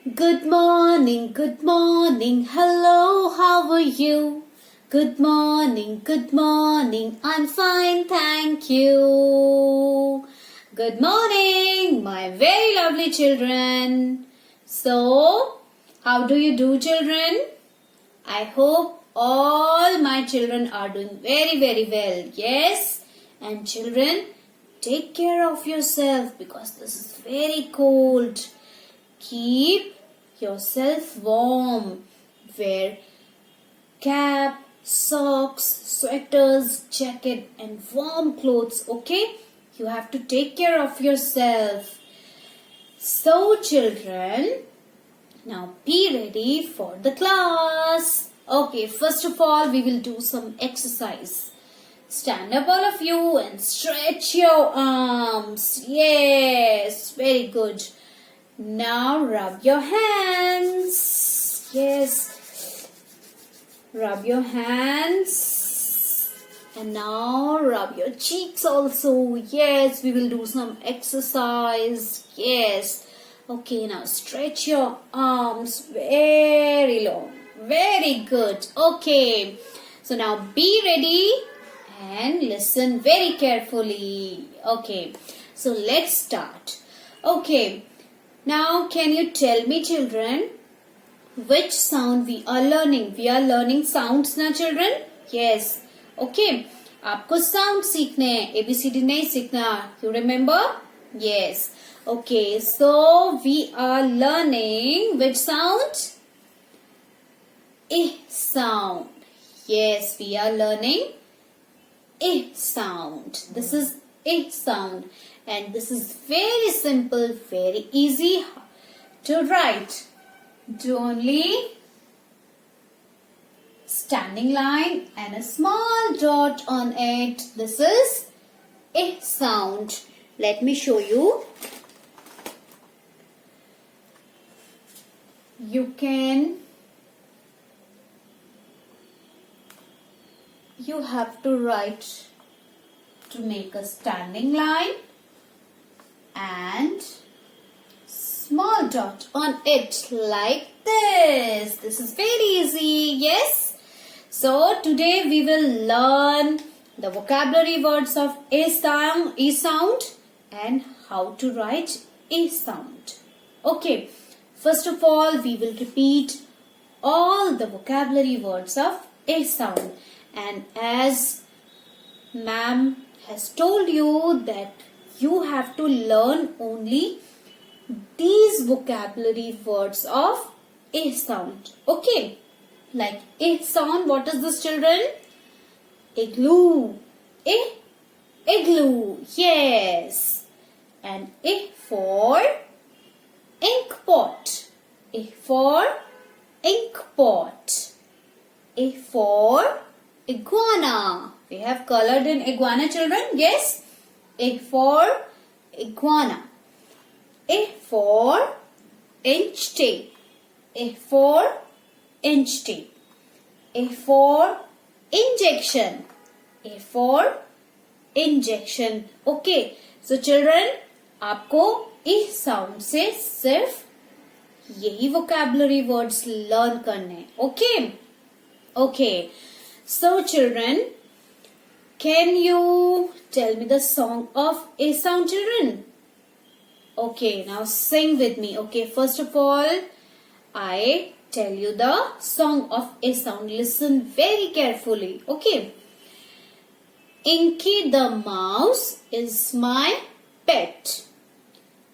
good morning, hello, how are you? Good morning, I'm fine, thank you. Good morning, my very lovely children. So, how do you do, children? I hope all my children are doing very, very well. Yes? And children, take care of yourself because this is very cold. Keep yourself warm. Wear cap, socks, sweaters, jacket and warm clothes. Okay? You have to take care of yourself. So children, now be ready for the class. Okay, first of all we will do some exercise. Stand up all of you and stretch your arms. Yes, very good. Now rub your hands. Yes. Rub your hands. And now rub your cheeks also. Yes, we will do some exercise. Yes. Okay, now stretch your arms very long. Very good. Okay. So now be ready and listen very carefully. Okay. So let's start. Okay. Now, can you tell me, children, which sound we are learning? We are learning sounds na, children? Yes. Okay. आपको sound सीखने हैं. ABCD नहीं सीखना. You remember? Yes. Okay. So, we are learning which sound? Sound. Yes, we are learning sound. This is sound. And this is very simple, very easy to write. Do only standing line and a small dot on it. This is a sound. Let me show you. You have to write to make a standing line and small dot on it like this. This is very easy. Yes. So today we will learn the vocabulary words of a sound and how to write a sound. Okay. First of all, we will repeat all the vocabulary words of a sound. And as ma'am has told you that you have to learn only these vocabulary words of a sound. Okay. Like a sound, what is this, children? Igloo. Igloo. Yes. And A for ink pot. A for ink pot. A for iguana. We have colored in iguana, children. Yes. A for iguana. A for inch tape. A for inch tape. A for injection. A for injection. Okay. So children, आपको इस sound से सिर्फ यही vocabulary words learn करने हैं. Okay. Okay. So children, can you tell me the song of a sound, children? Okay, now sing with me. Okay, first of all, I tell you the song of a sound. Listen very carefully. Okay. Inky the mouse is my pet.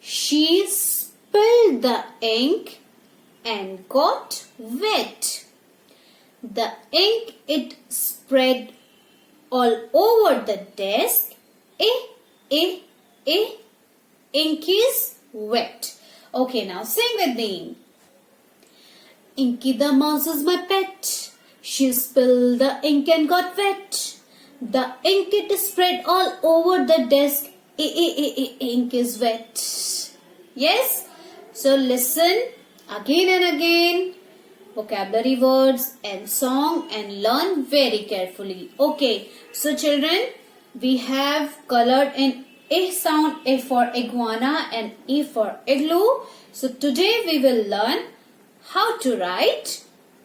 She spilled the ink and got wet. The ink it spread all over the desk. Ink is wet. Okay, now sing with me. Inky the mouse is my pet. She spilled the ink and got wet. The ink it spread all over the desk. Ink is wet. Yes? So listen again and again. Vocabulary words and song and learn very carefully. Okay. So children, we have colored in A sound, A for iguana and E for igloo. So today we will learn how to write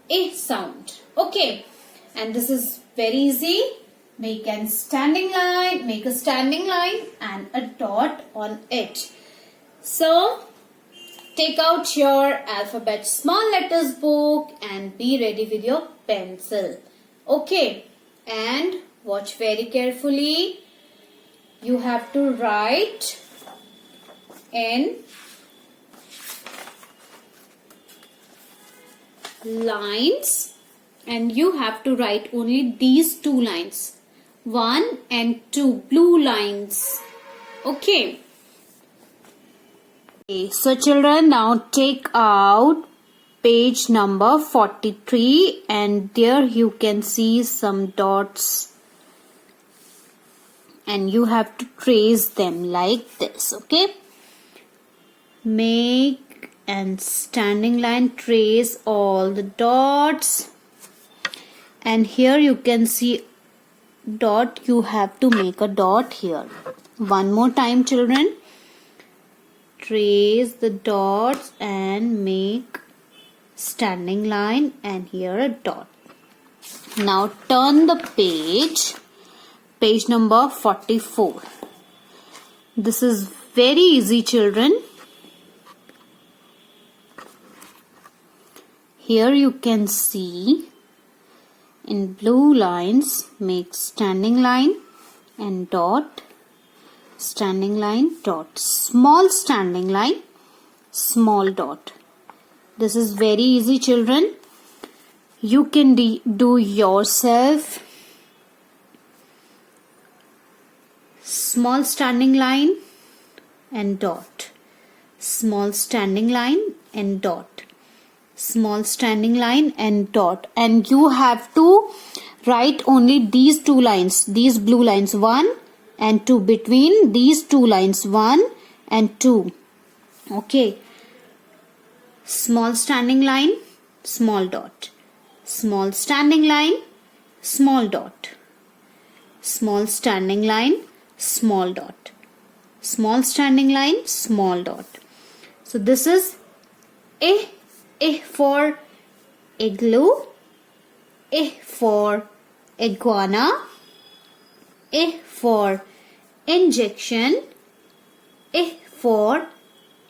a sound. Okay, and this is very easy. Make a standing line and a dot on it. So take out your alphabet small letters book and be ready with your pencil. Okay, and watch very carefully. You have to write in lines, and you have to write only these two lines, 1 and 2 blue lines. Okay. So children, now take out page number 43 and there you can see some dots and you have to trace them like this. Okay, make and standing line, trace all the dots, and here you can see dot. You have to make a dot here. One more time children, trace the dots and make standing line and here a dot. Now turn the page number 44. This is very easy children. Here you can see in blue lines, make standing line and dot, standing line, dot, small standing line, small dot. This is very easy children. You can do yourself. Small standing line and dot, small standing line and dot, small standing line and dot, and you have to write only these two lines, these blue lines, 1 and 2, between these two lines, 1 and 2. Okay, small standing line, small dot, small standing line, small dot, small standing line, small dot, small standing line, small dot. So this is A for igloo, A for iguana, A for injection, A for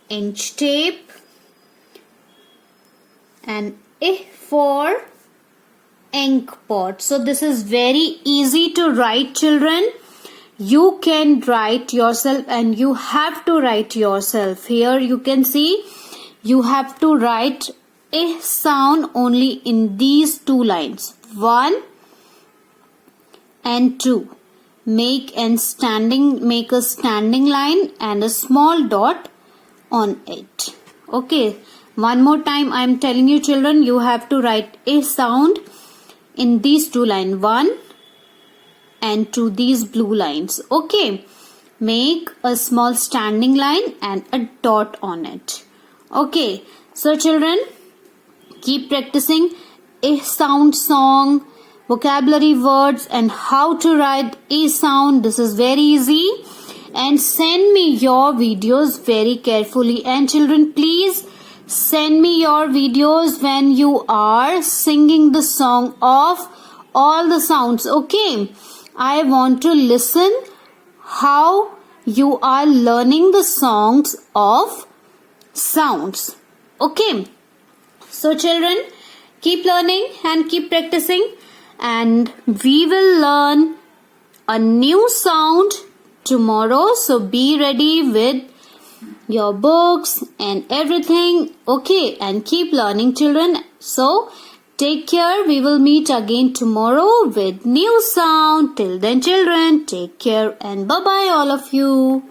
inch tape, and A for ink pot. So this is very easy to write children. You can write yourself and you have to write yourself. Here you can see you have to write a sound only in these two lines, 1 and 2. Make a standing line and a small dot on it. Okay, one more time I am telling you children, you have to write a sound in these two lines, 1 and 2, these blue lines. Okay, make a small standing line and a dot on it. Okay, so children, keep practicing a sound song, vocabulary words, and how to write a sound. This is very easy. And send me your videos very carefully. And children, please send me your videos when you are singing the song of all the sounds. Okay, I want to listen how you are learning the songs of sounds. Okay, so children, keep learning and keep practicing, and we will learn a new sound tomorrow. So be ready with your books and everything. Okay, and keep learning children. So take care. We will meet again tomorrow with new sound. Till then children, take care and bye bye all of you.